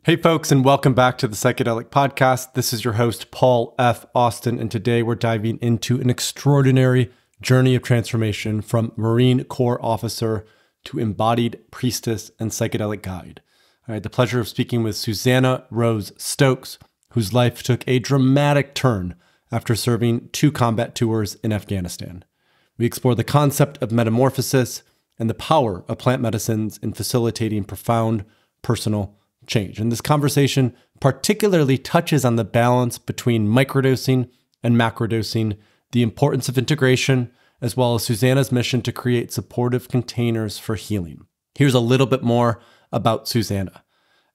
Hey folks, and welcome back to the Psychedelic Podcast. This is your host, Paul F. Austin, and today we're diving into an extraordinary journey of transformation from Marine Corps officer to embodied priestess and psychedelic guide. I had the pleasure of speaking with Susannah Rose Stokes, whose life took a dramatic turn after serving 2 combat tours in Afghanistan. We explore the concept of metamorphosis and the power of plant medicines in facilitating profound personal change. And this conversation particularly touches on the balance between microdosing and macrodosing, the importance of integration, as well as Susannah's mission to create supportive containers for healing. Here's a little bit more about Susannah.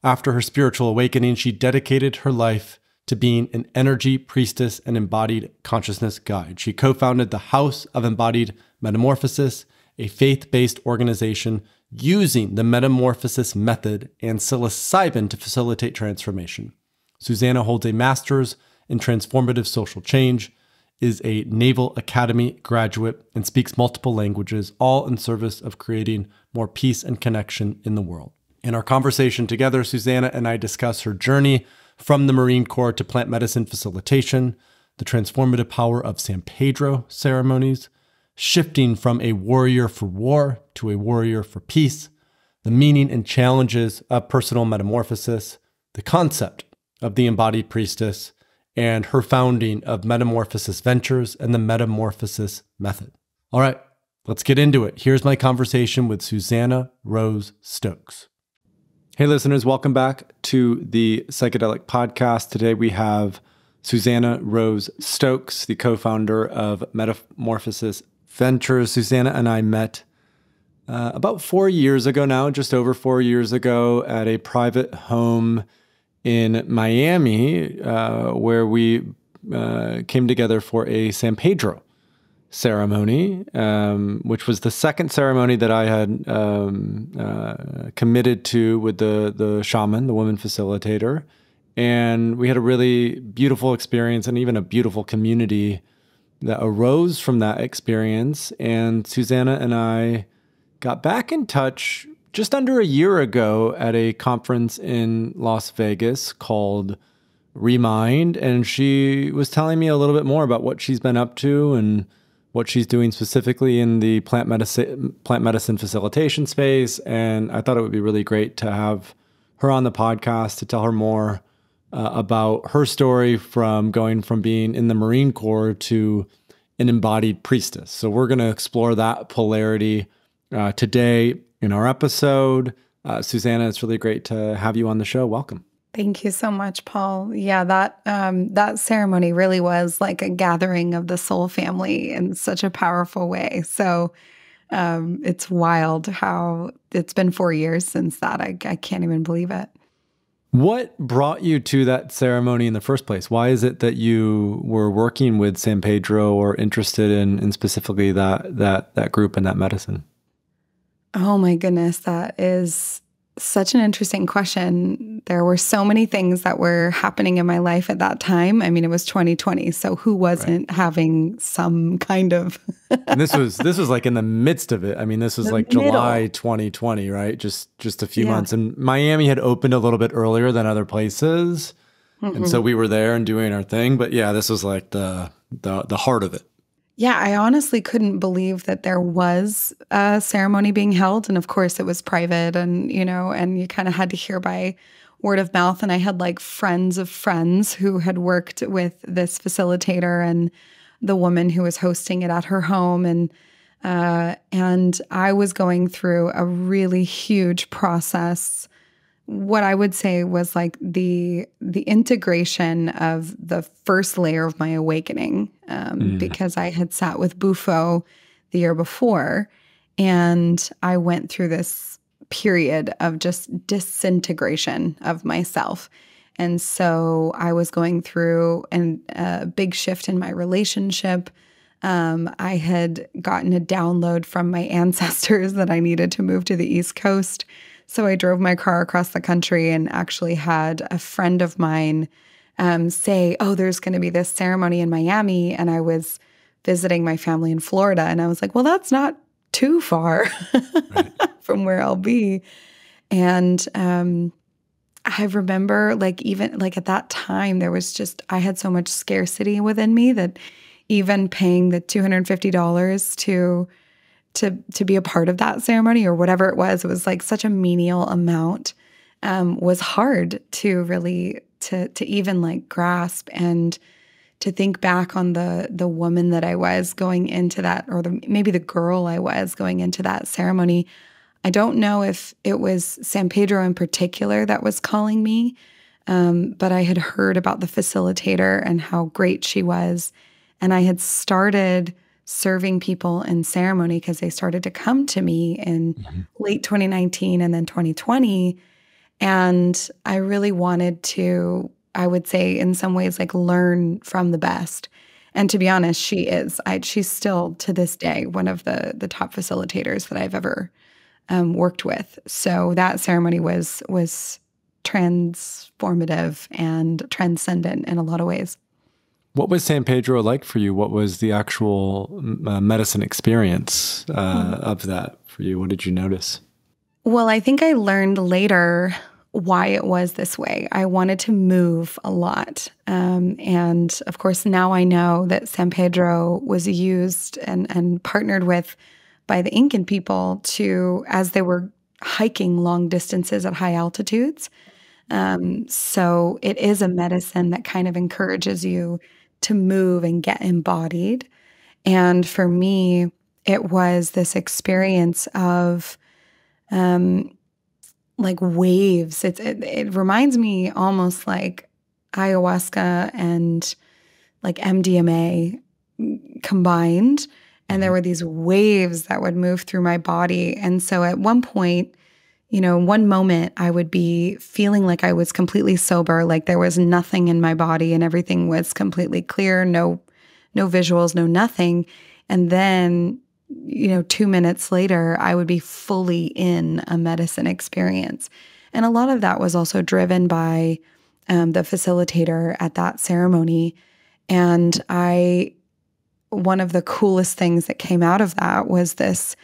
After her spiritual awakening, she dedicated her life to being an energy priestess and embodied consciousness guide. She co-founded the House of Embodied Metamorphosis, a faith-based organization using the metamorphosis method and psilocybin to facilitate transformation. Susannah holds a master's in transformative social change, is a Naval Academy graduate, and speaks multiple languages, all in service of creating more peace and connection in the world. In our conversation together, Susannah and I discuss her journey from the Marine Corps to plant medicine facilitation, the transformative power of San Pedro ceremonies, shifting from a warrior for war to a warrior for peace, the meaning and challenges of personal metamorphosis, the concept of the embodied priestess, and her founding of Metamorphosis Ventures and the Metamorphosis method. All right, let's get into it. Here's my conversation with Susannah Rose Stokes. Hey listeners, welcome back to the Psychedelic Podcast. Today we have Susannah Rose Stokes, the co-founder of Metamorphosis Ventures. Susannah and I met about 4 years ago now, just over 4 years ago, at a private home in Miami where we came together for a San Pedro ceremony, which was the second ceremony that I had committed to with the shaman, the woman facilitator. And we had a really beautiful experience and even a beautiful community that arose from that experience. And Susannah and I got back in touch just under a year ago at a conference in Las Vegas called Remind. And she was telling me a little bit more about what she's been up to and what she's doing specifically in the plant medicine facilitation space. And I thought it would be really great to have her on the podcast to tell her more about her story from going from being in the Marine Corps to an embodied priestess. So we're going to explore that polarity today in our episode. Susannah, it's really great to have you on the show. Welcome. Thank you so much, Paul. Yeah, that ceremony really was like a gathering of the soul family in such a powerful way. So it's wild how it's been 4 years since that. I can't even believe it. What brought you to that ceremony in the first place? Why is it that you were working with San Pedro or interested in specifically that group and that medicine? Oh my goodness, that is such an interesting question. There were so many things that were happening in my life at that time. I mean, it was 2020, so who wasn't having some kind of And this was like in the midst of it. I mean, this was like July 2020, right? Just a few months. And Miami had opened a little bit earlier than other places. And so we were there and doing our thing, but yeah, this was like the heart of it. Yeah, I honestly couldn't believe that there was a ceremony being held. And of course it was private and, and you kind of had to hear by word of mouth. And I had like friends of friends who had worked with this facilitator and the woman who was hosting it at her home. And I was going through a really huge process. What I would say was like the integration of the first layer of my awakening, because I had sat with Bufo the year before, and I went through this period of just disintegration of myself. And so I was going through a big shift in my relationship. I had gotten a download from my ancestors that I needed to move to the East Coast. So I drove my car across the country and actually had a friend of mine say, oh, there's going to be this ceremony in Miami. And I was visiting my family in Florida. And I was like, well, that's not too far from where I'll be. And I remember like even like at that time, there was just, I had so much scarcity within me that even paying the $250 to be a part of that ceremony or whatever it was like such a menial amount, was hard to really, to even like grasp and to think back on the woman that I was going into that, or maybe the girl I was going into that ceremony. I don't know if it was San Pedro in particular that was calling me, but I had heard about the facilitator and how great she was. And I had started serving people in ceremony because they started to come to me in late 2019 and then 2020. And I really wanted to, I would say in some ways, like learn from the best. And to be honest, she is. She's still to this day one of the top facilitators that I've ever worked with. So that ceremony was transformative and transcendent in a lot of ways. What was San Pedro like for you? What was the actual medicine experience of that for you? What did you notice? Well, I think I learned later why it was this way. I wanted to move a lot. And of course, now I know that San Pedro was used and partnered with by the Incan people to, as they were hiking long distances at high altitudes. So it is a medicine that kind of encourages you to move and get embodied. And for me, it was this experience of like waves. It reminds me almost like ayahuasca and like MDMA combined. And there were these waves that would move through my body. And so at one point, one moment I would be feeling like I was completely sober, like there was nothing in my body and everything was completely clear, no visuals, no nothing. And then, 2 minutes later, I would be fully in a medicine experience. And a lot of that was also driven by the facilitator at that ceremony. And one of the coolest things that came out of that was this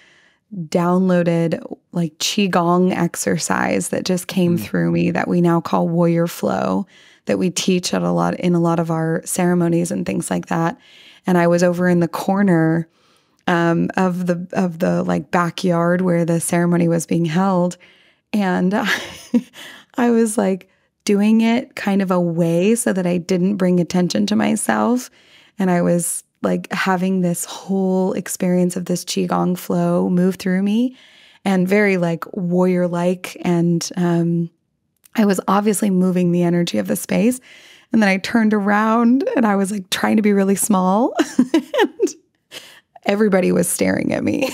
downloaded like qigong exercise that just came through me that we now call warrior flow, that we teach in a lot of our ceremonies and things like that. And I was over in the corner of the like backyard where the ceremony was being held, and I was like doing it kind of away so that I didn't bring attention to myself, and I was like having this whole experience of this qigong flow move through me, and very like warrior-like. And I was obviously moving the energy of the space. And then I turned around and I was like trying to be really small and everybody was staring at me.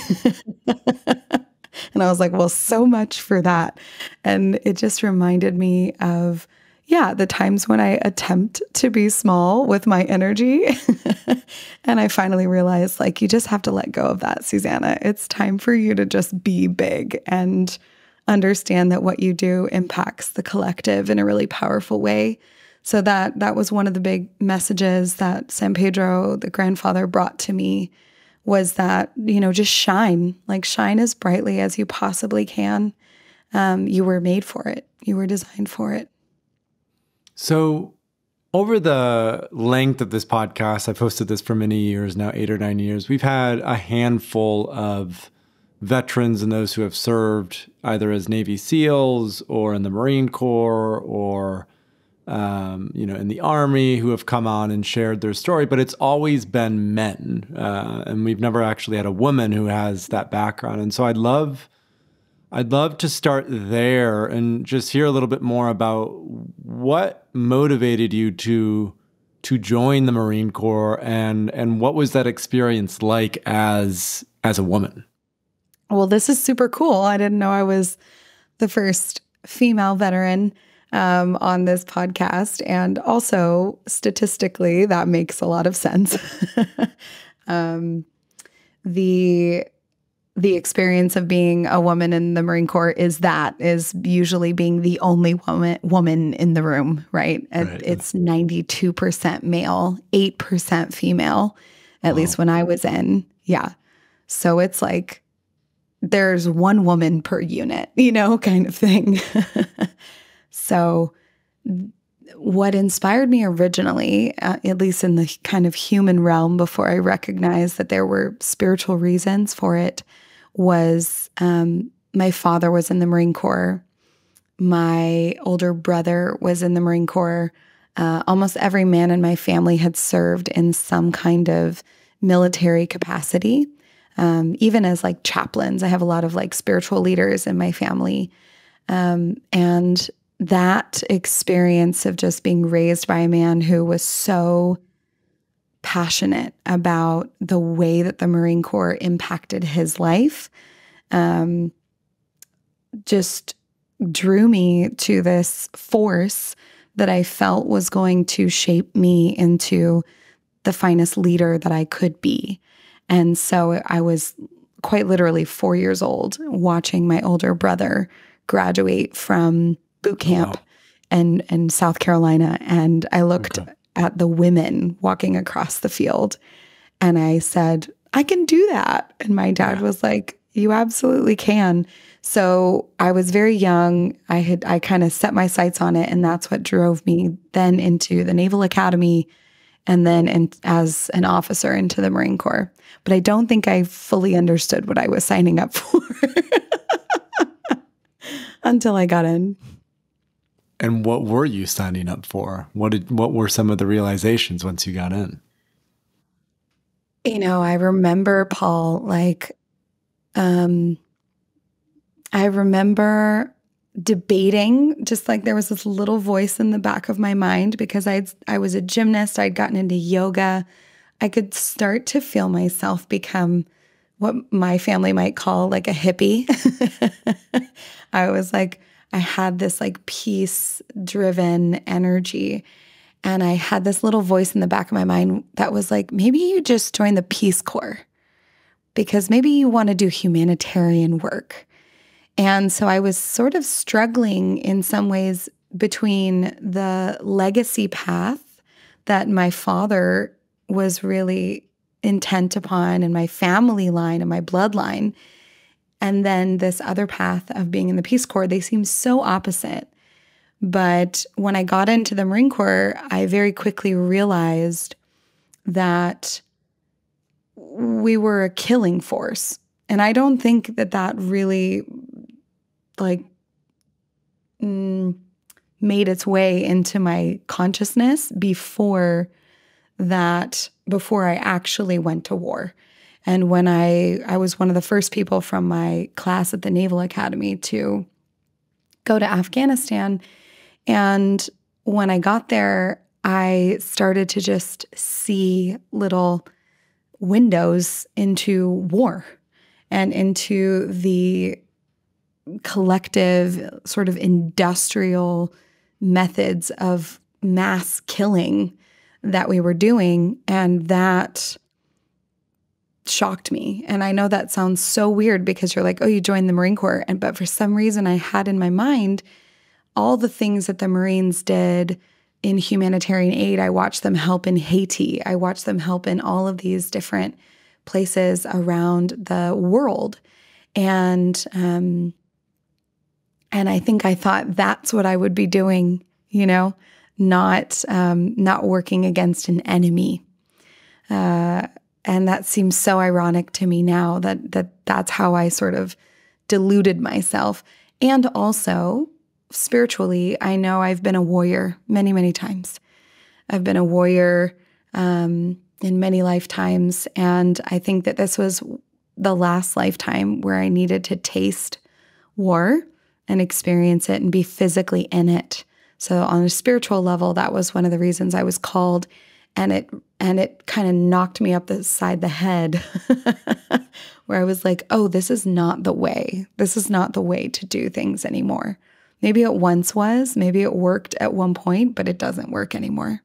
And I was like, well, so much for that. And it just reminded me of, the times when I attempt to be small with my energy. And I finally realized, like, you just have to let go of that, Susannah. It's time for you to just be big and understand that what you do impacts the collective in a really powerful way. So that was one of the big messages that San Pedro, the grandfather, brought to me, was that, just shine as brightly as you possibly can. You were made for it. You were designed for it. So over the length of this podcast, I've hosted this for many years now, 8 or 9 years. We've had a handful of veterans and those who have served either as Navy SEALs or in the Marine Corps or, in the Army, who have come on and shared their story, but it's always been men. And we've never actually had a woman who has that background. And so I'd love to start there and just hear a little bit more about what motivated you to join the Marine Corps, and what was that experience like as a woman? Well, this is super cool. I didn't know I was the first female veteran on this podcast. And also, statistically, that makes a lot of sense. The experience of being a woman in the Marine Corps is usually being the only woman in the room, right? Right. It's 92% male, 8% female, at least when I was in. Yeah. So it's like there's one woman per unit, kind of thing. So what inspired me originally, at least in the kind of human realm before I recognized that there were spiritual reasons for it, was my father was in the Marine Corps. My older brother was in the Marine Corps. Almost every man in my family had served in some kind of military capacity, even as like chaplains. I have a lot of like spiritual leaders in my family. And that experience of just being raised by a man who was so passionate about the way that the Marine Corps impacted his life, just drew me to this force that I felt was going to shape me into the finest leader that I could be. And so I was quite literally 4 years old watching my older brother graduate from boot camp in South Carolina. And I looked at the women walking across the field and I said, I can do that. And my dad was like, you absolutely can. So I was very young. I kind of set my sights on it, and that's what drove me then into the Naval Academy and then as an officer into the Marine Corps. But I don't think I fully understood what I was signing up for until I got in. And what were you signing up for? What were some of the realizations once you got in? I remember, Paul, like, I remember debating, just like there was this little voice in the back of my mind because I was a gymnast. I'd gotten into yoga. I could start to feel myself become what my family might call like a hippie. I was like, I had this like peace-driven energy. And I had this little voice in the back of my mind that was like, maybe you just join the Peace Corps because maybe you want to do humanitarian work. And so I was sort of struggling in some ways between the legacy path that my father was really intent upon and my family line and my bloodline, and then this other path of being in the Peace Corps. They seem so opposite. But when I got into the Marine Corps, I very quickly realized that we were a killing force. And I don't think that really made its way into my consciousness before I actually went to war. And when I was one of the first people from my class at the Naval Academy to go to Afghanistan. And when I got there, I started to just see little windows into war and into the collective sort of industrial methods of mass killing that we were doing. And that shocked me. And I know that sounds so weird because you're like, oh, you joined the Marine Corps. But for some reason I had in my mind all the things that the Marines did in humanitarian aid. I watched them help in Haiti. I watched them help in all of these different places around the world. And I think I thought that's what I would be doing, not working against an enemy. And that seems so ironic to me now that's how I sort of deluded myself. And also, spiritually, I know I've been a warrior many, many times. I've been a warrior in many lifetimes. And I think that this was the last lifetime where I needed to taste war and experience it and be physically in it. So on a spiritual level, that was one of the reasons I was called. And it kind of knocked me upside the head where I was like, oh, this is not the way. This is not the way to do things anymore. Maybe it once was, maybe it worked at one point, but it doesn't work anymore.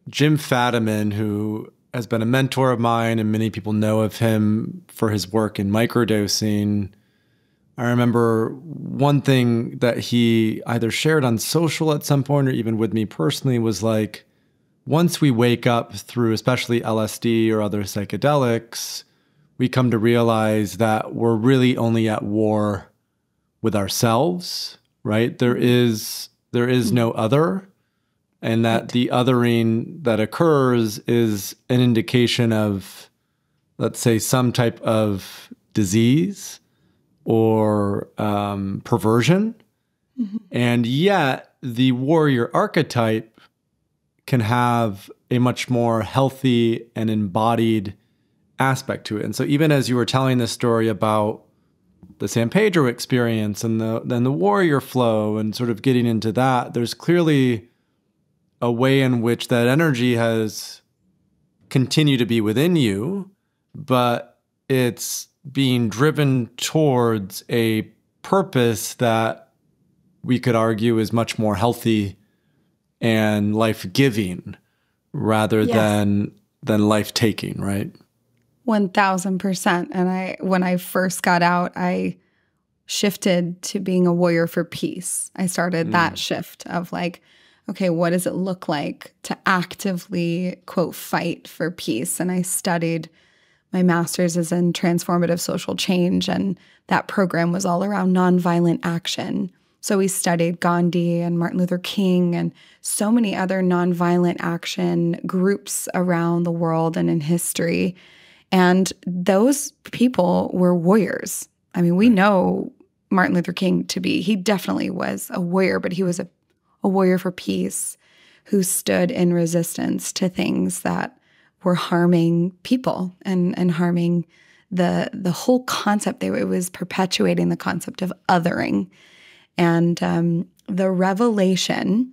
Jim Fadiman, who has been a mentor of mine and many people know of him for his work in microdosing. I remember one thing that he either shared on social at some point or even with me personally was like, once we wake up through especially LSD or other psychedelics, we come to realize that we're really only at war with ourselves, right? There is there is no other, and that the othering that occurs is an indication of, let's say, some type of disease or perversion. And yet the warrior archetype can have a much more healthy and embodied aspect to it. And so even as you were telling this story about the San Pedro experience and then the warrior flow and sort of getting into that, there's clearly a way in which that energy has continued to be within you, but it's being driven towards a purpose that we could argue is much more healthy and life-giving rather than life-taking, right? 1000%. And when I first got out, I shifted to being a warrior for peace. I started that shift of like, okay, what does it look like to actively, quote, fight for peace? And I studied, my master's is in transformative social change, and that program was all around nonviolent action. So we studied Gandhi and Martin Luther King and so many other nonviolent action groups around the world and in history. And those people were warriors. I mean, we know Martin Luther King to be, he definitely was a warrior, but he was a warrior for peace who stood in resistance to things that were harming people and harming the whole concept. It was perpetuating the concept of othering. And the revelation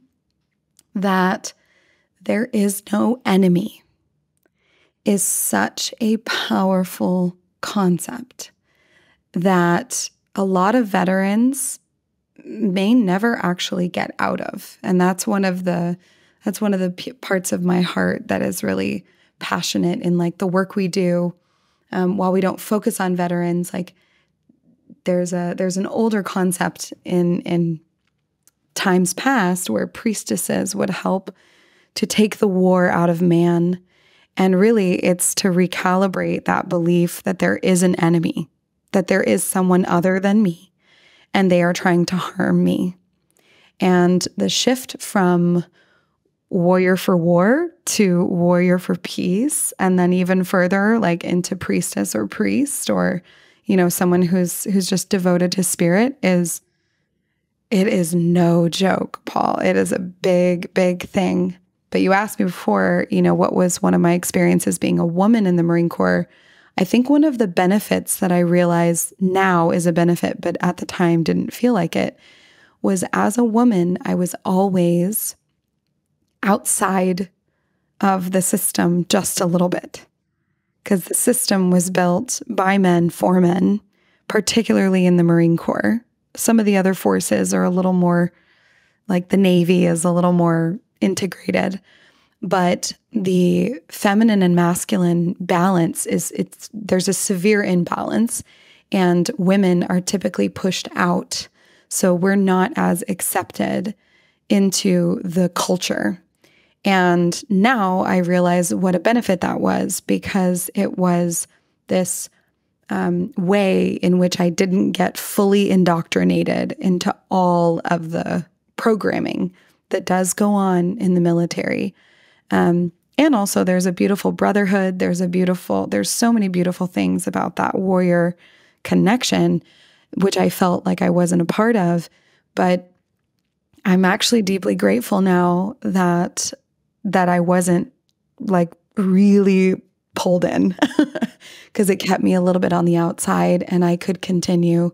that there is no enemy is such a powerful concept that a lot of veterans may never actually get out of. And that's one of the parts of my heart that is really passionate in like the work we do. While we don't focus on veterans, like there's an older concept in times past where priestesses would help to take the war out of man. And really, it's to recalibrate that belief that there is an enemy, that there is someone other than me, and they are trying to harm me. And the shift from warrior for war to warrior for peace, and then even further, like into priestess or priest, or someone who's just devoted to spirit, it is no joke, Paul. It is a big, big thing. But you asked me before, what was one of my experiences being a woman in the Marine Corps? I think one of the benefits that I realize now is a benefit, but at the time didn't feel like it, was as a woman, I was always outside of the system just a little bit. Because the system was built by men for men, particularly in the Marine Corps. Some of the other forces are a little more, like the Navy is a little more integrated. But the feminine and masculine balance there's a severe imbalance, and women are typically pushed out. So we're not as accepted into the culture. And now I realize what a benefit that was, because it was this way in which I didn't get fully indoctrinated into all of the programming that does go on in the military. And also there's a beautiful brotherhood. There's so many beautiful things about that warrior connection, which I felt like I wasn't a part of. But I'm actually deeply grateful now that I wasn't like really pulled in, because it kept me a little bit on the outside, and I could continue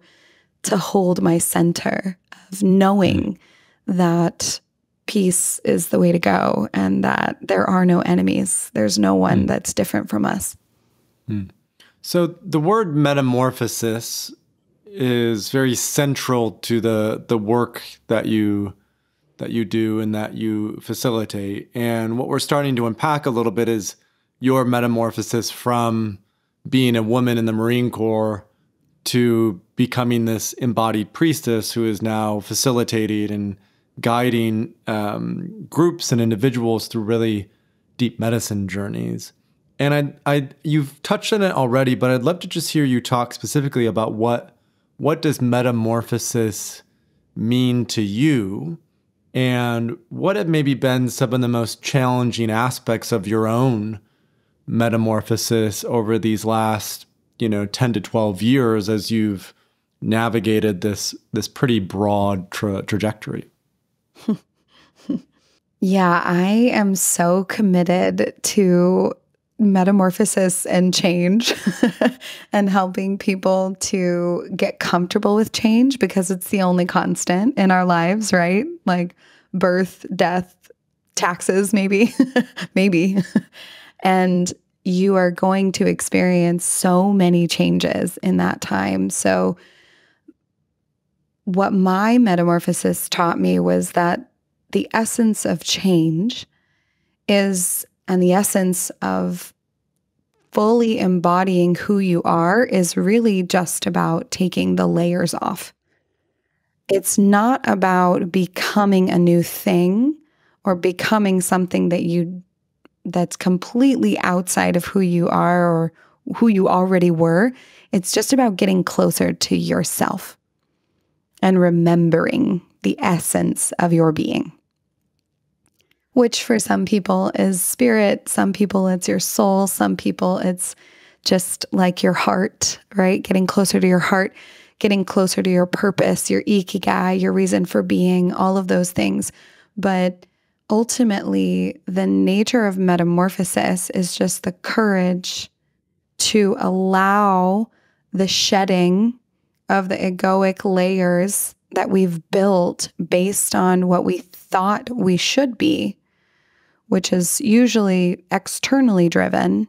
to hold my center of knowing that peace is the way to go and that there are no enemies. There's no one that's different from us. So the word metamorphosis is very central to the work that you do and that you facilitate. And what we're starting to unpack a little bit is your metamorphosis from being a woman in the Marine Corps to becoming this embodied priestess who is now facilitating and guiding groups and individuals through really deep medicine journeys. And you've touched on it already, but I'd love to just hear you talk specifically about what does metamorphosis mean to you, And what have maybe been some of the most challenging aspects of your own metamorphosis over these last, 10 to 12 years as you've navigated this pretty broad trajectory? Yeah, I am so committed to metamorphosis and change and helping people to get comfortable with change because it's the only constant in our lives, right? Like birth, death, taxes, maybe, maybe. And you are going to experience so many changes in that time. So what my metamorphosis taught me was that the essence of change and the essence of fully embodying who you are is really just about taking the layers off. It's not about becoming a new thing or becoming something that's completely outside of who you are or who you already were. It's just about getting closer to yourself and remembering the essence of your being, which for some people is spirit, some people it's your soul, some people it's just like your heart, right? Getting closer to your heart, getting closer to your purpose, your ikigai, your reason for being, all of those things. But ultimately, the nature of metamorphosis is just the courage to allow the shedding of the egoic layers that we've built based on what we thought we should be, which is usually externally driven,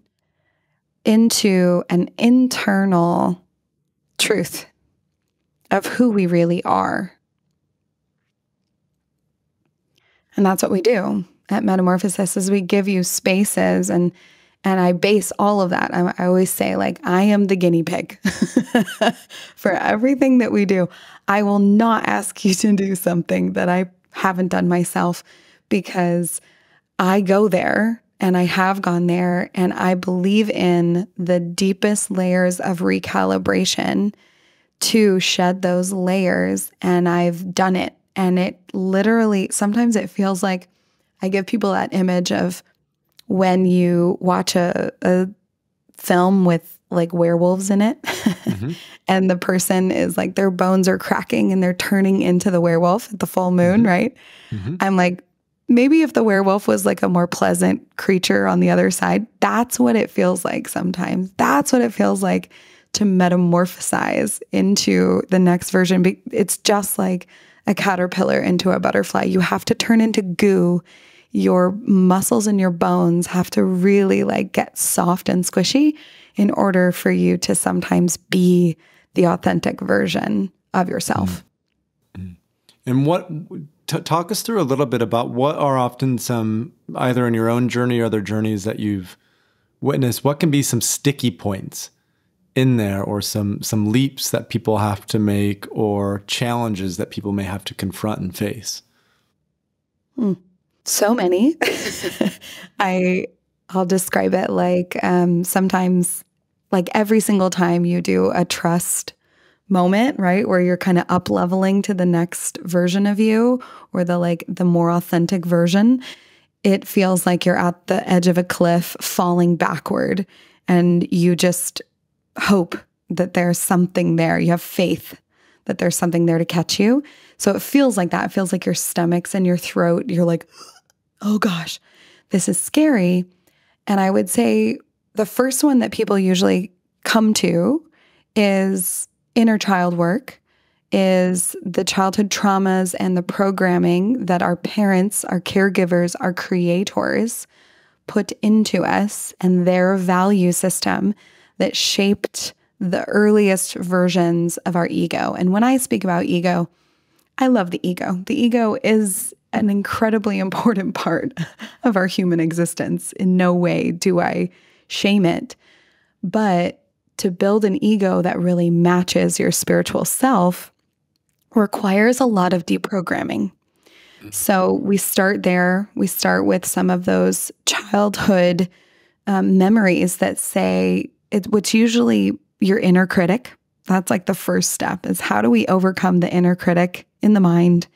into an internal truth of who we really are. And that's what we do at Metamorphosis is we give you spaces and I base all of that. I always say, like, I am the guinea pig for everything that we do. I will not ask you to do something that I haven't done myself because I go there and I have gone there and I believe in the deepest layers of recalibration to shed those layers. And I've done it. And it literally, sometimes it feels like I give people that image of when you watch a film with like werewolves in it mm-hmm. and the person is like, their bones are cracking and they're turning into the werewolf at the full moon, mm-hmm. right? Mm-hmm. I'm like, maybe if the werewolf was like a more pleasant creature on the other side, that's what it feels like sometimes. That's what it feels like to metamorphosize into the next version. It's just like a caterpillar into a butterfly. You have to turn into goo. Your muscles and your bones have to really like get soft and squishy in order for you to sometimes be the authentic version of yourself. And talk us through a little bit about what are often some, either in your own journey or other journeys that you've witnessed, what can be some sticky points in there or some leaps that people have to make or challenges that people may have to confront and face? So many. I'll describe it like sometimes, like every single time you do a trust moment, right, where you're kind of up leveling to the next version of you or the more authentic version, it feels like you're at the edge of a cliff falling backward and you just hope that there's something there. You have faith that there's something there to catch you. So it feels like that. It feels like your stomach's in your throat. You're like, oh gosh, this is scary. And I would say the first one that people usually come to is inner child work, is the childhood traumas and the programming that our parents, our caregivers, our creators put into us and their value system that shaped the earliest versions of our ego. And when I speak about ego, I love the ego. The ego is an incredibly important part of our human existence. In no way do I shame it. But to build an ego that really matches your spiritual self requires a lot of deprogramming. So we start there. We start with some of those childhood memories that say, what's usually your inner critic. That's like the first step is how do we overcome the inner critic in the mind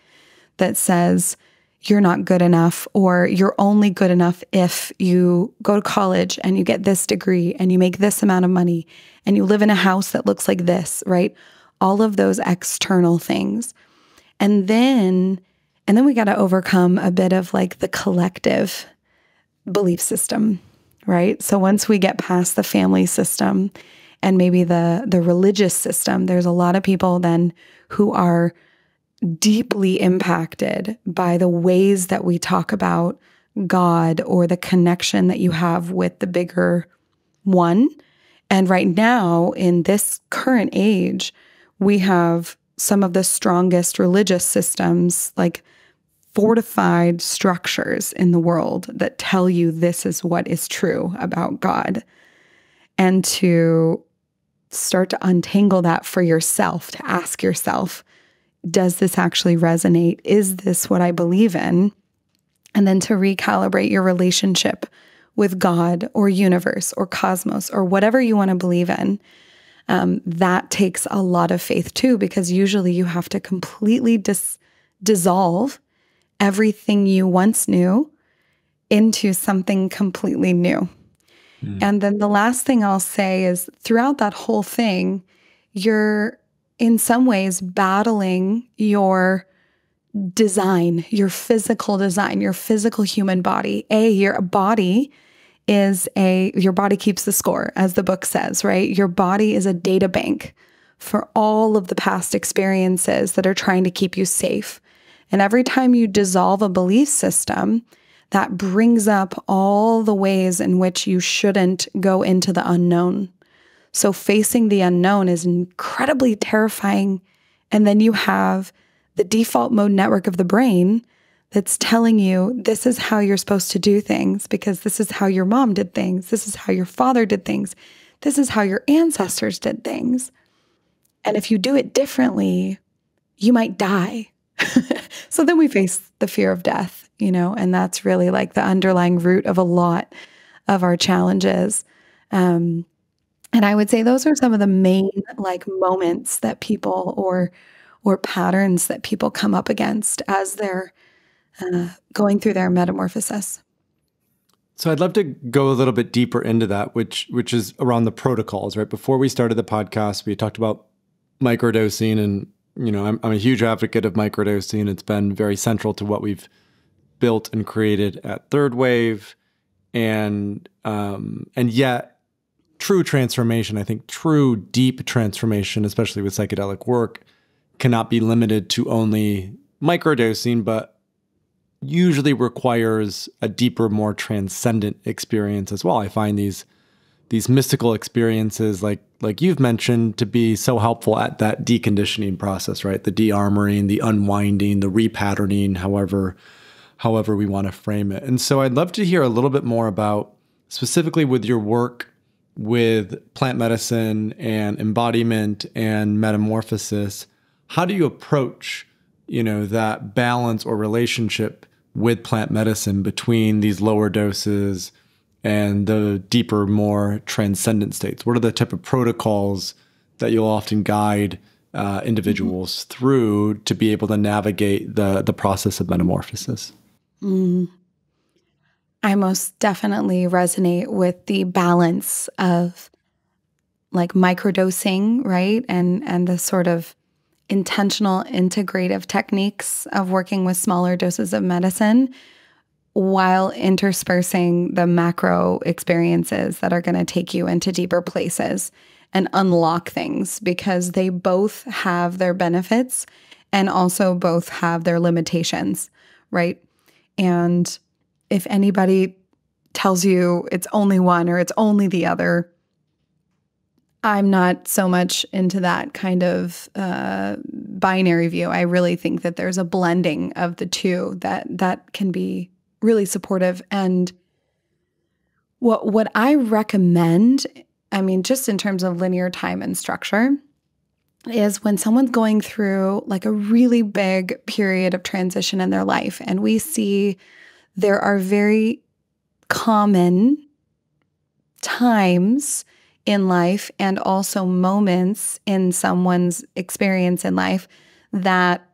that says, you're not good enough, or you're only good enough if you go to college and you get this degree and you make this amount of money and you live in a house that looks like this, right? All of those external things. And then we got to overcome a bit of like the collective belief system, right? So once we get past the family system and maybe the religious system, there's a lot of people then who are deeply impacted by the ways that we talk about God or the connection that you have with the bigger one. And right now, in this current age, we have some of the strongest religious systems, like fortified structures in the world that tell you this is what is true about God. And to start to untangle that for yourself, to ask yourself, does this actually resonate? Is this what I believe in? And then to recalibrate your relationship with God or universe or cosmos or whatever you want to believe in. That takes a lot of faith too, because usually you have to completely dissolve everything you once knew into something completely new. And then the last thing I'll say is throughout that whole thing, you're in some ways battling your design, your physical design, your physical human body. Your body keeps the score, as the book says, right? Your body is a data bank for all of the past experiences that are trying to keep you safe. And every time you dissolve a belief system, that brings up all the ways in which you shouldn't go into the unknown. So facing the unknown is incredibly terrifying. And then you have the default mode network of the brain that's telling you this is how you're supposed to do things because this is how your mom did things. This is how your father did things. This is how your ancestors did things. And if you do it differently, you might die. So then we face the fear of death, and that's really like the underlying root of a lot of our challenges. And I would say those are some of the main like moments that people or patterns that people come up against as they're going through their metamorphosis. So I'd love to go a little bit deeper into that, which is around the protocols, right? Before we started the podcast, we talked about microdosing, and I'm a huge advocate of microdosing. It's been very central to what we've built and created at Third Wave, and yet true transformation, I think true deep transformation, especially with psychedelic work, cannot be limited to only microdosing, but usually requires a deeper, more transcendent experience as well. I find these mystical experiences, like you've mentioned, to be so helpful at that deconditioning process, right? The de-armoring, the unwinding, the repatterning, however we want to frame it. And so I'd love to hear a little bit more about, specifically with your work with plant medicine and embodiment and metamorphosis, how do you approach, that balance or relationship with plant medicine between these lower doses and the deeper, more transcendent states? What are the type of protocols that you'll often guide individuals through to be able to navigate the process of metamorphosis? I most definitely resonate with the balance of like microdosing, right? And the sort of intentional integrative techniques of working with smaller doses of medicine while interspersing the macro experiences that are going to take you into deeper places and unlock things, because they both have their benefits and also both have their limitations, right? And if anybody tells you it's only one or it's only the other, I'm not so much into that kind of binary view. I really think that there's a blending of the two that can be really supportive. And what I recommend, just in terms of linear time and structure, is when someone's going through like a really big period of transition in their life, and we see there are very common times in life and also moments in someone's experience in life that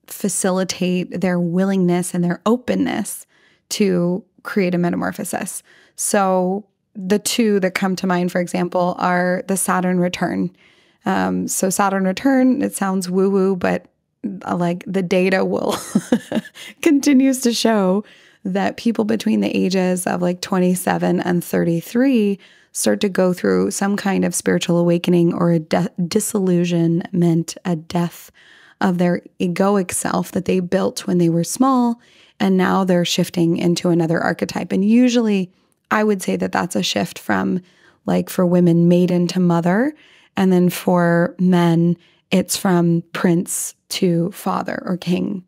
facilitate their willingness and their openness to create a metamorphosis. So the two that come to mind, for example, are the Saturn return. So Saturn return, it sounds woo-woo, but like the data will continues to show that people between the ages of like 27 and 33 start to go through some kind of spiritual awakening or a disillusionment, a death of their egoic self that they built when they were small, and now they're shifting into another archetype. And usually I would say that that's a shift from, like, for women, maiden to mother, and then for men, it's from prince to father or king.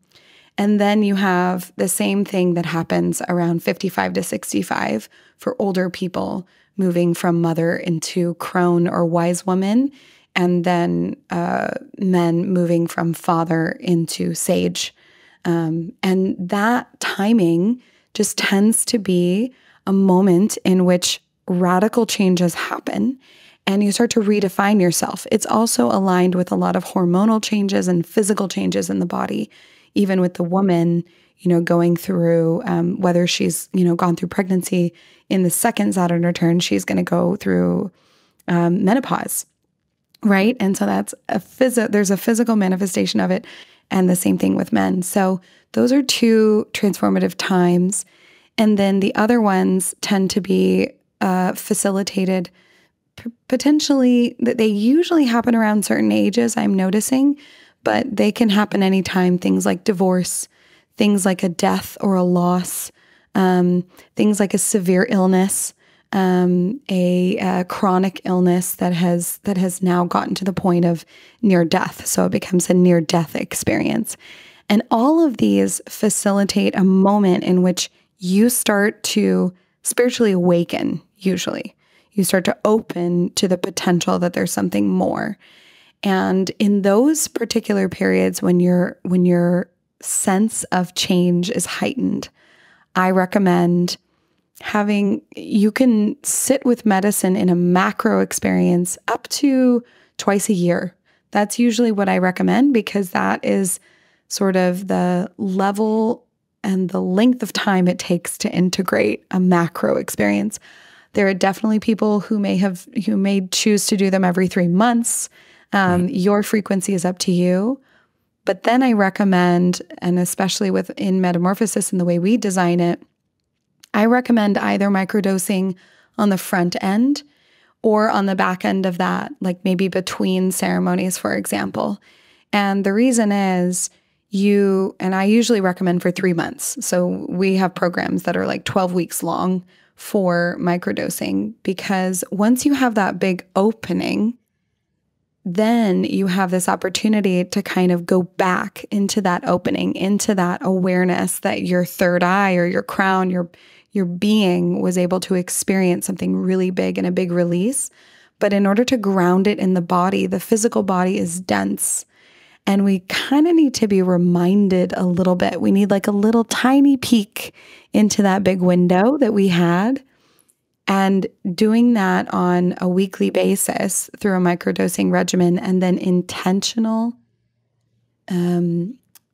And then you have the same thing that happens around 55 to 65 for older people, moving from mother into crone or wise woman, and then men moving from father into sage. And that timing just tends to be a moment in which radical changes happen and you start to redefine yourself. It's also aligned with a lot of hormonal changes and physical changes in the body, even with the woman, going through, whether she's, gone through pregnancy. In the second Saturn return, she's going to go through menopause, right? And so that's there's a physical manifestation of it, and the same thing with men. So those are two transformative times. And then the other ones tend to be facilitated potentially, that they usually happen around certain ages, I'm noticing, but they can happen anytime. Things like divorce, things like a death or a loss, things like a severe illness, a chronic illness that has now gotten to the point of near death. So it becomes a near death experience. And all of these facilitate a moment in which you start to spiritually awaken, usually. You start to open to the potential that there's something more. And in those particular periods when your sense of change is heightened, I recommend you can sit with medicine in a macro experience up to twice a year. That's usually what I recommend, because that is sort of the level and the length of time it takes to integrate a macro experience. There are definitely people who may choose to do them every 3 months. Your frequency is up to you. But then I recommend, and especially in Metamorphosis and the way we design it, I recommend either microdosing on the front end or on the back end of that, like maybe between ceremonies, for example. And the reason is and I usually recommend for 3 months. So we have programs that are like 12 weeks long for microdosing, because once you have that big opening, then you have this opportunity to kind of go back into that opening, into that awareness that your third eye or your crown, your being was able to experience something really big and a big release. But in order to ground it in the body, the physical body is dense. And we kind of need to be reminded a little bit. We need like a little tiny peek into that big window that we had. And doing that on a weekly basis through a microdosing regimen, and then intentional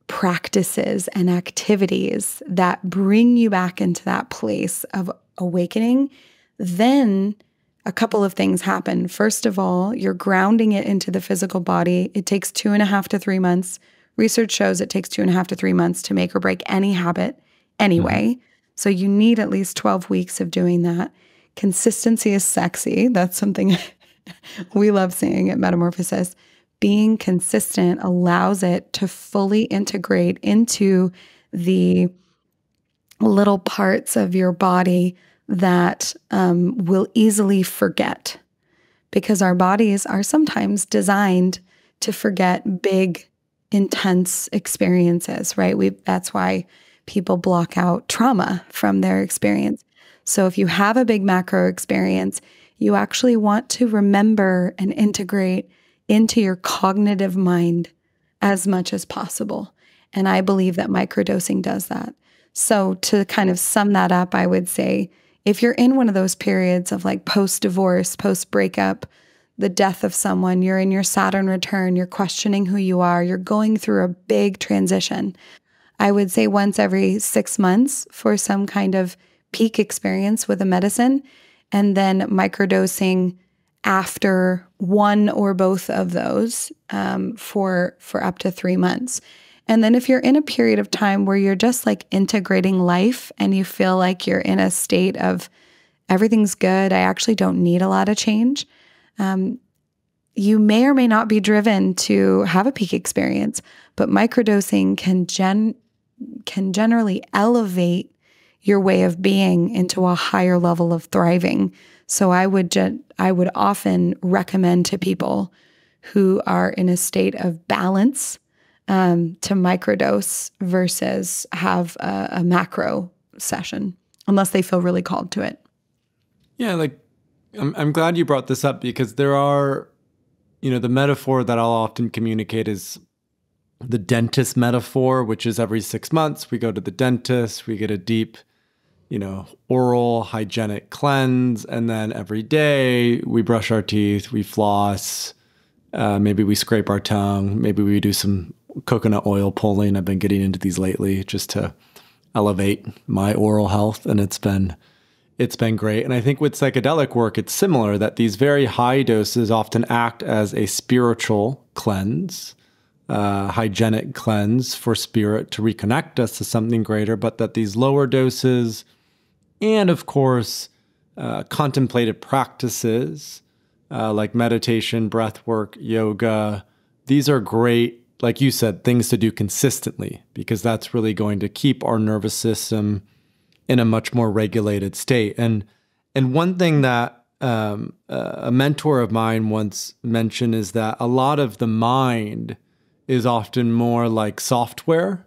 practices and activities that bring you back into that place of awakening, then a couple of things happen. First of all, you're grounding it into the physical body. It takes 2.5 to 3 months. Research shows it takes 2.5 to 3 months to make or break any habit anyway. Mm-hmm. So you need at least 12 weeks of doing that. Consistency is sexy. That's something we love seeing at Metamorphosis. Being consistent allows it to fully integrate into the little parts of your body that will easily forget, because our bodies are sometimes designed to forget big, intense experiences, right? That's why people block out trauma from their experience. So if you have a big macro experience, you actually want to remember and integrate into your cognitive mind as much as possible. And I believe that microdosing does that. So to kind of sum that up, I would say, if you're in one of those periods of like post-divorce, post-breakup, the death of someone, you're in your Saturn return, you're questioning who you are, you're going through a big transition. I would say once every 6 months for some kind of peak experience with a medicine, and then microdosing after one or both of those for up to 3 months. And then if you're in a period of time where you're just like integrating life and you feel like you're in a state of everything's good, I actually don't need a lot of change, you may or may not be driven to have a peak experience, but microdosing can generally elevate your way of being into a higher level of thriving. So I would often recommend to people who are in a state of balance to microdose versus have a macro session, unless they feel really called to it. Yeah, like I'm glad you brought this up, because there are, the metaphor that I'll often communicate is the dentist metaphor, which is every 6 months we go to the dentist, we get a deep, oral hygienic cleanse, and then every day we brush our teeth, we floss, maybe we scrape our tongue, maybe we do some coconut oil pulling. I've been getting into these lately just to elevate my oral health, and it's been great. And I think with psychedelic work, it's similar, that these very high doses often act as a spiritual cleanse, hygienic cleanse for spirit to reconnect us to something greater, but that these lower doses and, of course, contemplative practices like meditation, breath work, yoga, these are great, like you said, things to do consistently, because that's really going to keep our nervous system in a much more regulated state. And one thing that a mentor of mine once mentioned is that a lot of the mind is often more like software.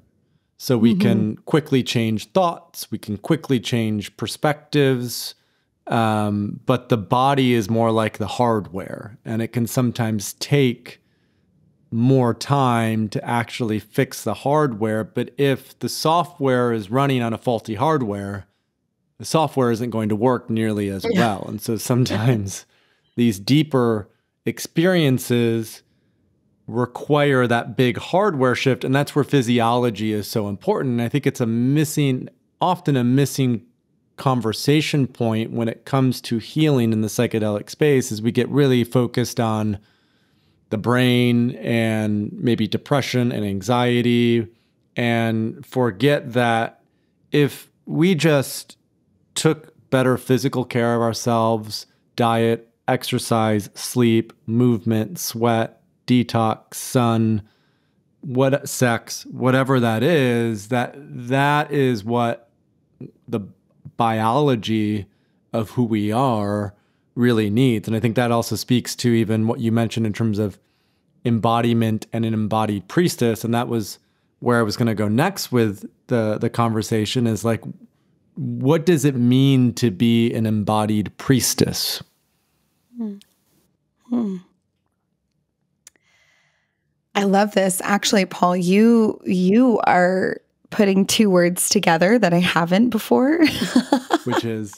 So we can quickly change thoughts, we can quickly change perspectives, but the body is more like the hardware, and it can sometimes take more time to actually fix the hardware. But if the software is running on a faulty hardware, the software isn't going to work nearly as well. And so sometimes these deeper experiences require that big hardware shift. And that's where physiology is so important. And I think it's often a missing conversation point when it comes to healing in the psychedelic space, is we get really focused on the brain and maybe depression and anxiety, and forget that if we just took better physical care of ourselves, diet, exercise, sleep, movement, sweat, detox, sun, sex, whatever that is what the biology of who we are really needs. And I think that also speaks to even what you mentioned in terms of embodiment and an embodied priestess. And that was where I was going to go next with the conversation, is like, what does it mean to be an embodied priestess? I love this. Actually, Paul, you are putting two words together that I haven't before. Which is?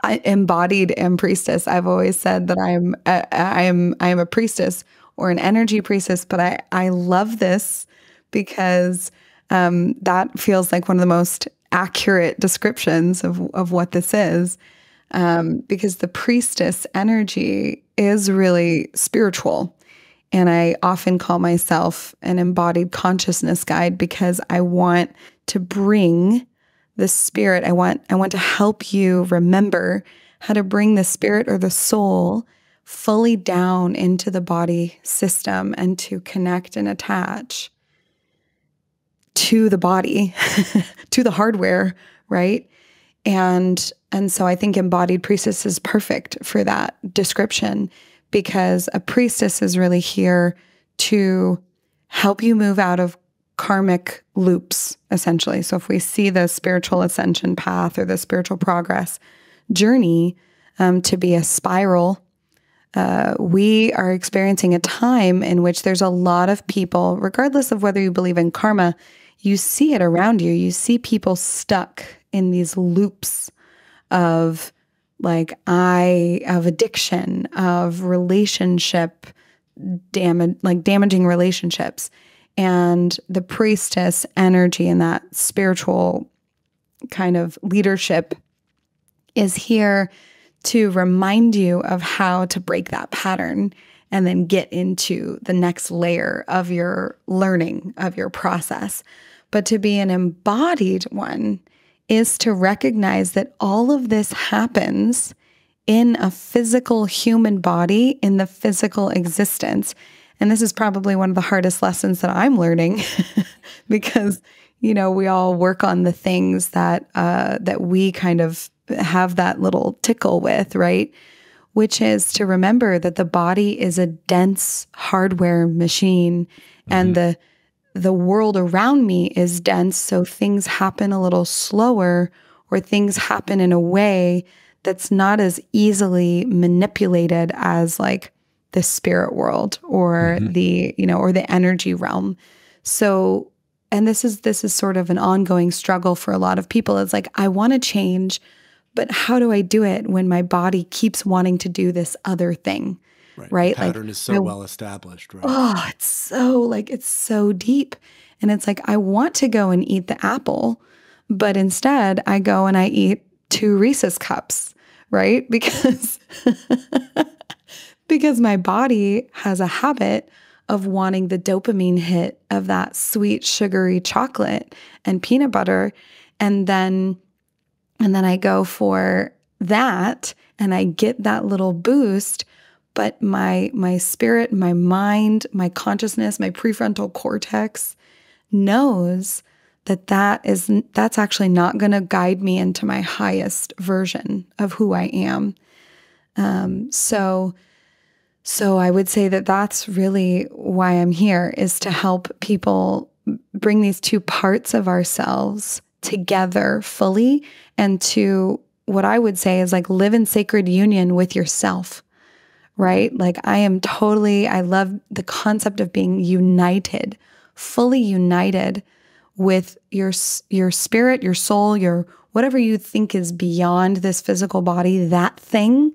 Embodied and priestess. I've always said that I am a priestess or an energy priestess, but I love this because that feels like one of the most accurate descriptions of what this is, because the priestess energy is really spiritual. And I often call myself an embodied consciousness guide, because I want to bring the spirit. I want to help you remember how to bring the spirit or the soul fully down into the body system and to connect and attach to the body, to the hardware, right? And so I think embodied priestess is perfect for that description, because a priestess is really here to help you move out of karmic loops, essentially. So if we see the spiritual ascension path or the spiritual progress journey to be a spiral, we are experiencing a time in which there's a lot of people, regardless of whether you believe in karma, you see it around you. You see people stuck in these loops of like of addiction, of relationship damage, like damaging relationships. And the priestess energy and that spiritual kind of leadership is here to remind you of how to break that pattern and then get into the next layer of your learning, of your process. But to be an embodied one is to recognize that all of this happens in a physical human body, in the physical existence. And this is probably one of the hardest lessons that I'm learning because, we all work on the things that we kind of have that little tickle with, right? Which is to remember that the body is a dense hardware machine, and the world around me is dense. So things happen a little slower, or things happen in a way that's not as easily manipulated as like the spirit world or the energy realm. So, and this is sort of an ongoing struggle for a lot of people. It's like, I want to change, but how do I do it when my body keeps wanting to do this other thing? Right? The pattern is so well established, right? Oh, it's so deep. And it's like, I want to go and eat the apple, but instead I go and I eat 2 Reese's cups, right? Because my body has a habit of wanting the dopamine hit of that sweet, sugary chocolate and peanut butter. And then I go for that and I get that little boost. But my spirit, my mind, my consciousness, my prefrontal cortex knows that's actually not going to guide me into my highest version of who I am. So I would say that that's really why I'm here, is to help people bring these 2 parts of ourselves together fully, and to what I would say is like live in sacred union with yourself, right? Like I love the concept of being united, fully united with your spirit, your soul, your whatever you think is beyond this physical body, that thing.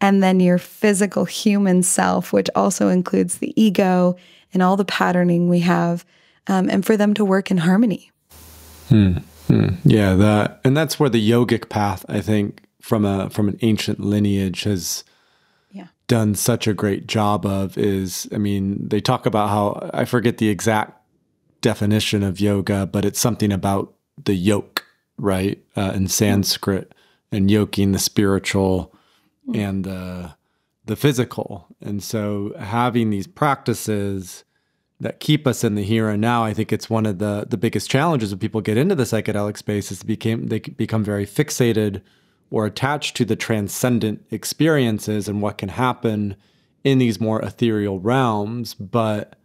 And then your physical human self, which also includes the ego and all the patterning we have, and for them to work in harmony. Yeah, that's where the yogic path, I think, from an ancient lineage has done such a great job of is, I mean, they talk about how, I forget the exact definition of yoga, but it's something about the yoke, right? In Sanskrit, and yoking the spiritual and the physical. And so having these practices that keep us in the here and now, I think it's one of the biggest challenges when people get into the psychedelic space, is they become very fixated or attached to the transcendent experiences and what can happen in these more ethereal realms, but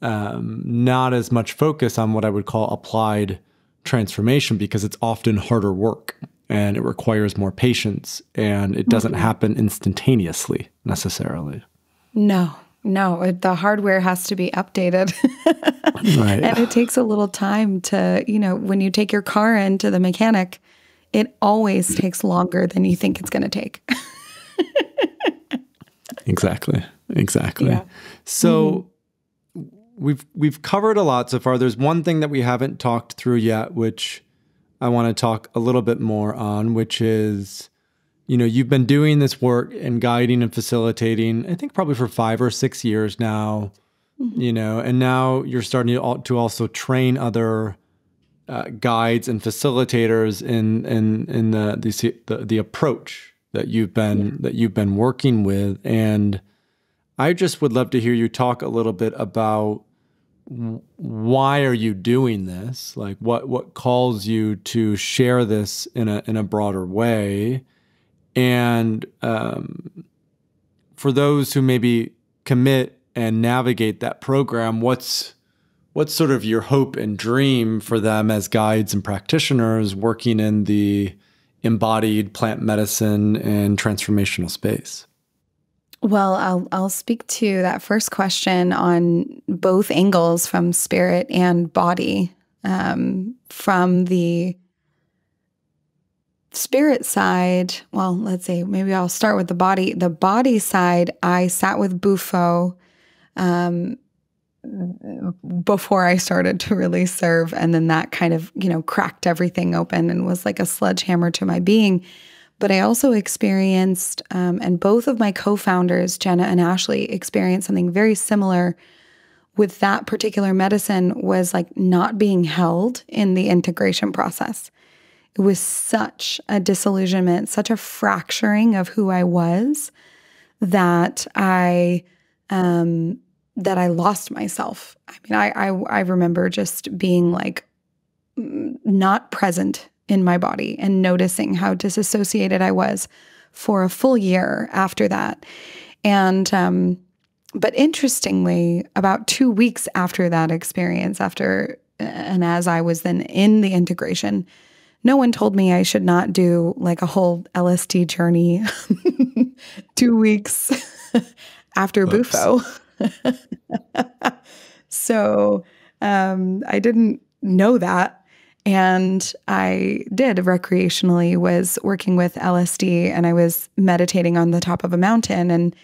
not as much focus on what I would call applied transformation, because it's often harder work and it requires more patience, and it doesn't happen instantaneously necessarily. No, the hardware has to be updated. Right. And it takes a little time to, when you take your car into the mechanic, it always takes longer than you think it's going to take. Exactly. Yeah. So we've covered a lot so far. There's one thing that we haven't talked through yet, which I want to talk a little bit more on, which is, you've been doing this work and guiding and facilitating, I think probably for 5 or 6 years now, and now you're starting to also train other guides and facilitators in the approach that you've been working with. And I just would love to hear you talk a little bit about why are you doing this? Like what calls you to share this in a broader way? And for those who maybe commit and navigate that program, what's sort of your hope and dream for them as guides and practitioners working in the embodied plant medicine and transformational space? Well, I'll speak to that first question on both angles, from spirit and body, from the spirit side, well, let's see, maybe I'll start with the body. The body side, I sat with Bufo before I started to really serve. And then that kind of, cracked everything open and was like a sledgehammer to my being. But I also experienced, and both of my co-founders, Jenna and Ashley, experienced something very similar with that particular medicine, was like not being held in the integration process. It was such a disillusionment, such a fracturing of who I was that I lost myself. I mean, I remember just being like not present in my body and noticing how disassociated I was for a full year after that. And but interestingly, about 2 weeks after that experience, and as I was then in the integration, no one told me I should not do like a whole LSD journey 2 weeks after Bufo. So I didn't know that. And I did recreationally, was working with LSD, and I was meditating on the top of a mountain. And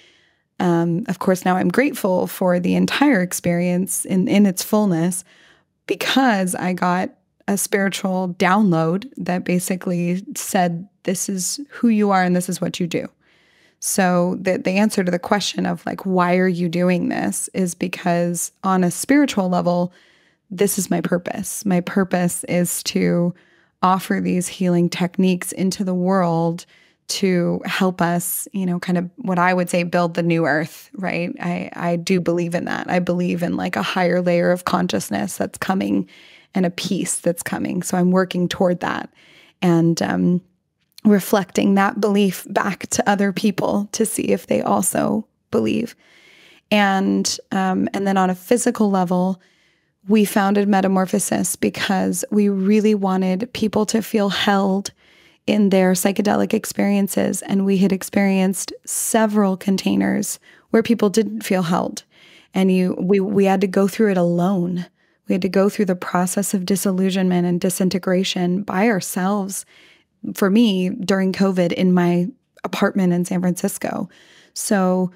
of course, now I'm grateful for the entire experience in its fullness, because I got a spiritual download that basically said, this is who you are and this is what you do. So the answer to the question of like, why are you doing this, is because on a spiritual level, this is my purpose. My purpose is to offer these healing techniques into the world to help us, kind of what I would say, build the new earth, right? I do believe in that. I believe in like a higher layer of consciousness that's coming and a peace that's coming. So I'm working toward that and reflecting that belief back to other people to see if they also believe. And then on a physical level, we founded Metamorphosis because we really wanted people to feel held in their psychedelic experiences. And we had experienced several containers where people didn't feel held. And we had to go through it alone. We had to go through the process of disillusionment and disintegration by ourselves. For me, during COVID, in my apartment in San Francisco. So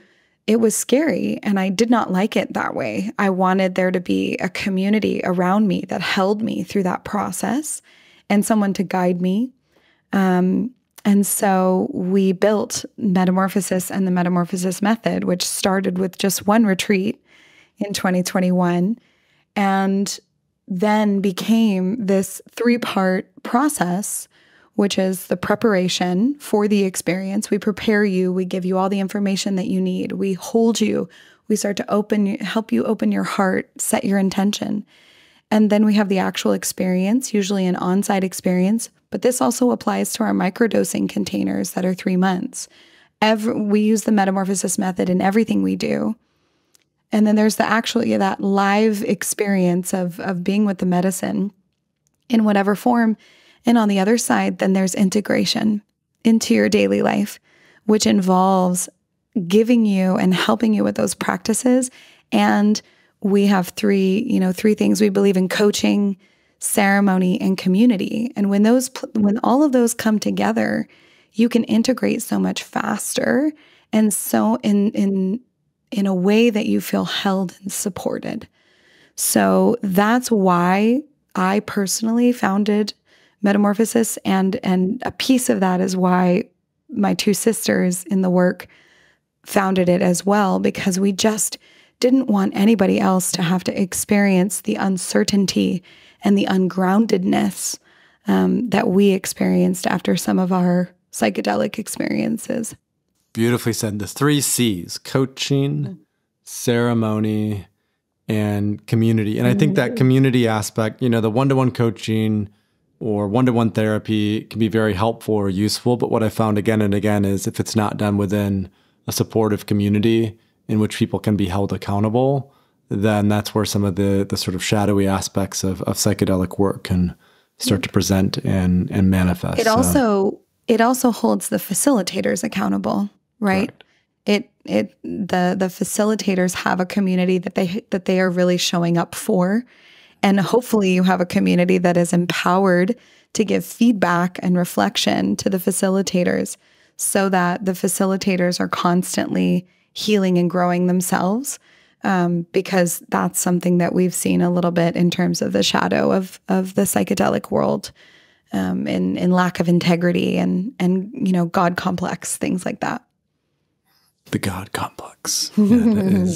it was scary, and I did not like it that way. I wanted there to be a community around me that held me through that process and someone to guide me. And so we built Metamorphosis and the Metamorphosis Method, which started with just one retreat in 2021 and then became this 3-part process, which is the preparation for the experience. We prepare you. We give you all the information that you need. We hold you. We start to help you open your heart, set your intention. And then we have the actual experience, usually an on-site experience. But this also applies to our microdosing containers that are 3 months. We use the Metamorphosis Method in everything we do. And then there's that live experience of being with the medicine in whatever form. And on the other side, then there's integration into your daily life, which involves giving you and helping you with those practices. And we have three things. We believe in coaching, ceremony, and community. And when all of those come together, you can integrate so much faster and so in a way that you feel held and supported. So that's why I personally founded Metamorphosis, and a piece of that is why my 2 sisters in the work founded it as well, because we just didn't want anybody else to have to experience the uncertainty and the ungroundedness that we experienced after some of our psychedelic experiences. Beautifully said. The 3 C's: coaching, ceremony, and community. And I think that community aspect, the one-to-one coaching or one-to-one therapy can be very helpful or useful. But what I found again and again is if it's not done within a supportive community in which people can be held accountable, then that's where some of the sort of shadowy aspects of psychedelic work can start to present and manifest. It also holds the facilitators accountable, right? Correct. The facilitators have a community that they are really showing up for. And hopefully you have a community that is empowered to give feedback and reflection to the facilitators so that the facilitators are constantly healing and growing themselves, because that's something that we've seen a little bit in terms of the shadow of the psychedelic world, in lack of integrity and God complex, things like that. The God complex. Yeah,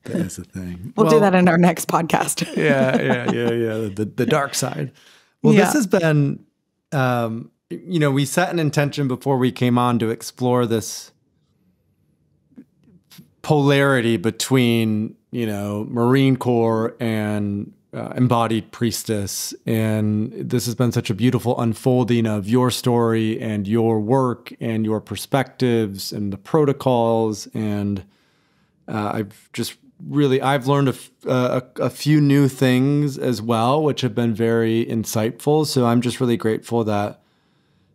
that is a thing. We'll do that in our next podcast. Yeah. The dark side. Well, this has been, we set an intention before we came on to explore this polarity between, Marine Corps and embodied priestess. And this has been such a beautiful unfolding of your story and your work and your perspectives and the protocols. And I've learned a few new things as well, which have been very insightful. So I'm just really grateful that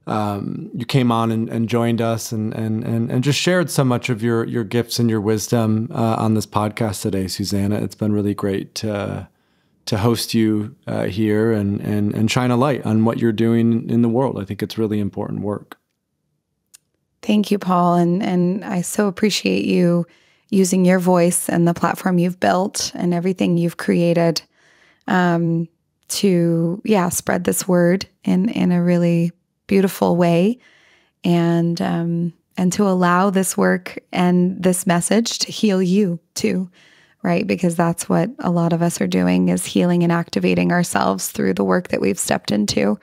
you came on and joined us and just shared so much of your gifts and your wisdom on this podcast today, Susannah. It's been really great to host you here and shine a light on what you're doing in the world. I think it's really important work. Thank you, Paul. And I so appreciate you using your voice and the platform you've built and everything you've created to spread this word in a really beautiful way, and to allow this work and this message to heal you too, right? Because that's what a lot of us are doing, is healing and activating ourselves through the work that we've stepped into.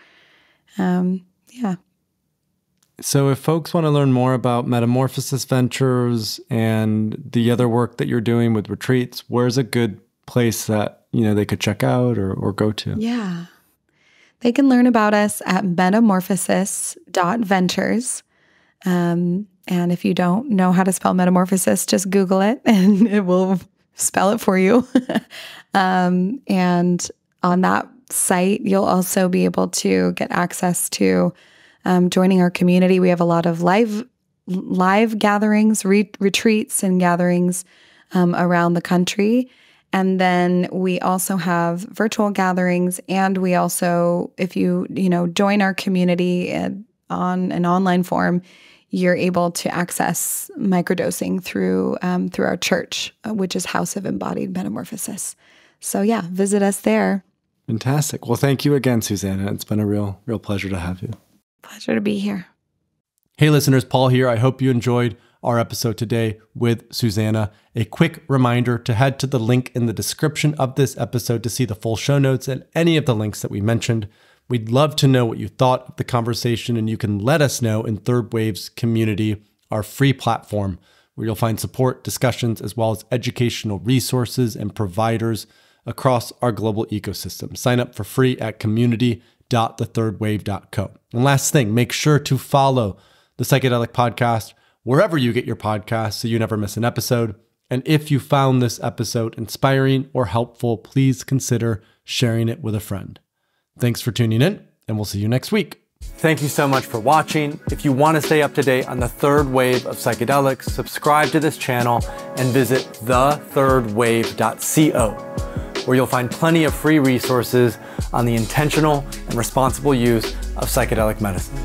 So if folks want to learn more about Metamorphosis Ventures and the other work that you're doing with retreats, where's a good place that, they could check out or go to? Yeah. They can learn about us at metamorphosis.ventures. And if you don't know how to spell metamorphosis, just Google it and it will spell it for you. And on that site, you'll also be able to get access to joining our community. We have a lot of live gatherings, retreats and gatherings around the country. And then we also have virtual gatherings. And we also, if you join our community on an online form, you're able to access microdosing through our church, which is House of Embodied Metamorphosis. So visit us there. Fantastic. Well, thank you again, Susannah. It's been a real pleasure to have you. Pleasure to be here. Hey listeners, Paul here. I hope you enjoyed our episode today with Susannah. A quick reminder to head to the link in the description of this episode to see the full show notes and any of the links that we mentioned. We'd love to know what you thought of the conversation, and you can let us know in Third Wave's community, our free platform, where you'll find support, discussions, as well as educational resources and providers across our global ecosystem. Sign up for free at community.thethirdwave.co. And last thing, make sure to follow the Psychedelic Podcast wherever you get your podcasts so you never miss an episode. And if you found this episode inspiring or helpful, please consider sharing it with a friend. Thanks for tuning in, and we'll see you next week. Thank you so much for watching. If you want to stay up to date on the third wave of psychedelics, subscribe to this channel and visit thethirdwave.co, where you'll find plenty of free resources on the intentional and responsible use of psychedelic medicine.